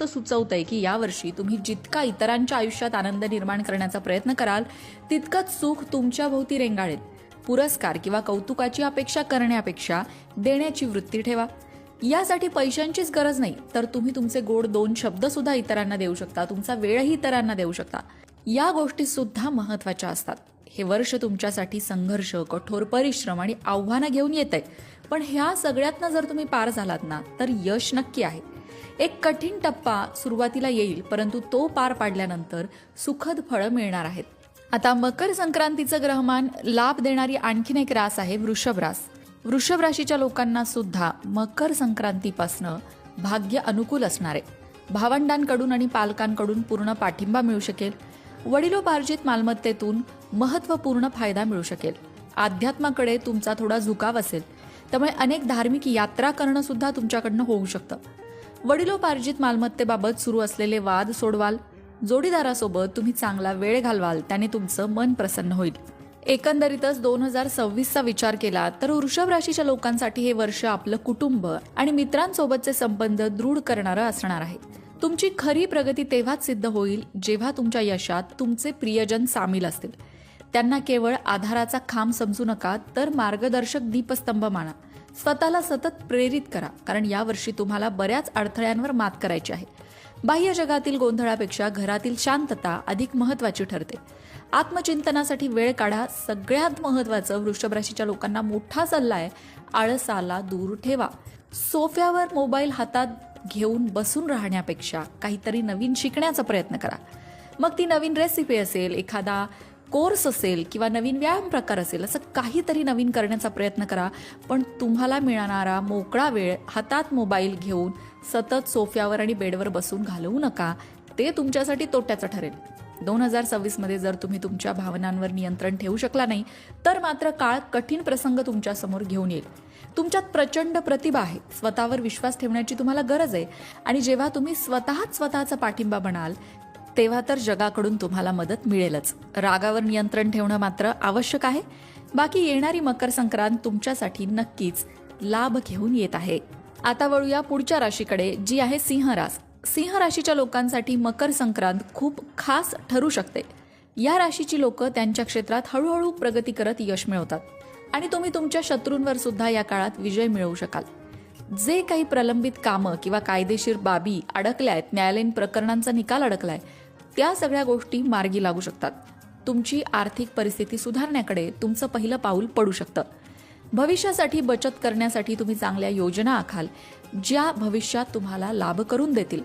असं सुचवतंय की यावर्षी तुम्ही जितका इतरांच्या आयुष्यात आनंद निर्माण करण्याचा प्रयत्न कराल तितकंच सुख तुमच्या भोवती रेंगाळेल. पुरस्कार किंवा कौतुकाची अपेक्षा करण्यापेक्षा देण्याची वृत्ती ठेवा. यासाठी पैशांचीच गरज नाही, तर तुम्ही तुमचे गोड 2 शब्द सुद्धा इतरांना देऊ शकता, तुमचा वेळही इतरांना देऊ शकता. या गोष्टी सुद्धा महत्त्वाच्या असतात. हे वर्ष तुमच्यासाठी संघर्ष, कठोर परिश्रम आणि आव्हानं घेऊन येतंय, पण ह्या सगळ्यातनं जर तुम्ही पार झालात ना तर यश नक्की आहे. एक कठीण टप्पा सुरुवातीला येईल, परंतु तो पार पाडल्यानंतर सुखद फळं मिळणार आहेत. आता मकर संक्रांतीचं ग्रहमान लाभ देणारी आणखीन एक रास आहे वृषभ रास. वृषभ राशीच्या लोकांना सुद्धा मकर संक्रांतीपासनं भाग्य अनुकूल असणार आहे. भावंडांकडून आणि पालकांकडून पूर्ण पाठिंबा मिळू शकेल. वडिलोपार्जित मालमत्तेतून महत्त्वपूर्ण फायदा मिळू शकेल. अध्यात्माकडे तुमचा थोडा झुकाव असेल, त्यामुळे अनेक धार्मिक यात्रा करणं सुद्धा तुमच्याकडनं होऊ शकतं. वडिलोपार्जित मालमत्तेबाबत सुरू असलेले वाद सोडवाल. जोडीदारासोबत तुम्ही चांगला वेळ घालवाल, त्याने तुमचं मन प्रसन्न होईल. एकंदरीतच 2026चा विचार केला तर वृषभ राशीच्या लोकांसाठी हे वर्ष आपलं कुटुंब आणि मित्रांसोबतचे संबंध दृढ करणारं असणार आहे. तुमची खरी प्रगती तेव्हाच सिद्ध होईल जेव्हा तुमच्या यशात तुमचे प्रियजन सामील असतील. त्यांना केवळ आधाराचा खांब समजू नका, तर मार्गदर्शक दीपस्तंभ माना. स्वतःला सतत प्रेरित करा, कारण यावर्षी तुम्हाला बऱ्याच अडथळ्यांवर मात करायची आहे. बाह्य जगातील गोंधळापेक्षा घरातील शांतता अधिक महत्त्वाची ठरते. आत्मचिंतनासाठी वेळ काढा. सगळ्यात महत्त्वाचं वृषभ राशीच्या लोकांना मोठा सल्ला आहे, आळसाला दूर ठेवा. सोफ्यावर मोबाईल हातात घेऊन बसून राहण्यापेक्षा काहीतरी नवीन शिकण्याचा प्रयत्न करा. मग ती नवीन रेसिपी असेल, एखादा कोर्स असेल किंवा नवीन व्यायाम प्रकार असेल, असं काहीतरी नवीन करण्याचा प्रयत्न करा. पण तुम्हाला मिळणारा मोकळा वेळ हातात मोबाईल घेऊन सतत सोफ्यावर आणि बेडवर बसून घालवू नका. ते तुमच्यासाठी तोट्याचं ठरेल. 2026मध्ये जर तुम्ही तुमच्या भावनांवर नियंत्रण ठेवू शकला नाही तर मात्र काळ कठीण प्रसंग तुमच्यासमोर घेऊन येईल. तुमच्यात प्रचंड प्रतिभा आहे. स्वतःवर विश्वास ठेवण्याची तुम्हाला गरज आहे. आणि जेव्हा तुम्ही स्वतःचा पाठिंबा बनाल तेव्हा तर जगाकडून तुम्हाला मदत मिळेलच. रागावर नियंत्रण ठेवणं मात्र आवश्यक आहे. बाकी येणारी मकर संक्रांत तुमच्यासाठी नक्कीच लाभ घेऊन येत आहे. आता वळूया पुढच्या राशीकडे, जी आहे सिंह रास. सिंह राशीच्या लोकांसाठी मकर संक्रांत खूप खास ठरू शकते. या राशीची लोक त्यांच्या क्षेत्रात हळूहळू प्रगती करत यश मिळवतात आणि तुम्ही तुमच्या शत्रूंवर सुद्धा या काळात विजय मिळवू शकाल. जे काही प्रलंबित कामं किंवा कायदेशीर बाबी अडकल्या आहेत, न्यायालयीन प्रकरणांचा निकाल अडकलाय, त्या सगळ्या गोष्टी मार्गी लागू शकतात. तुमची आर्थिक परिस्थिती सुधारण्याकडे तुमचं पहिलं पाऊल पडू शकतं. भविष्यासाठी बचत करण्यासाठी तुम्ही चांगल्या योजना आखाल, ज्या भविष्यात तुम्हाला लाभ करून देतील.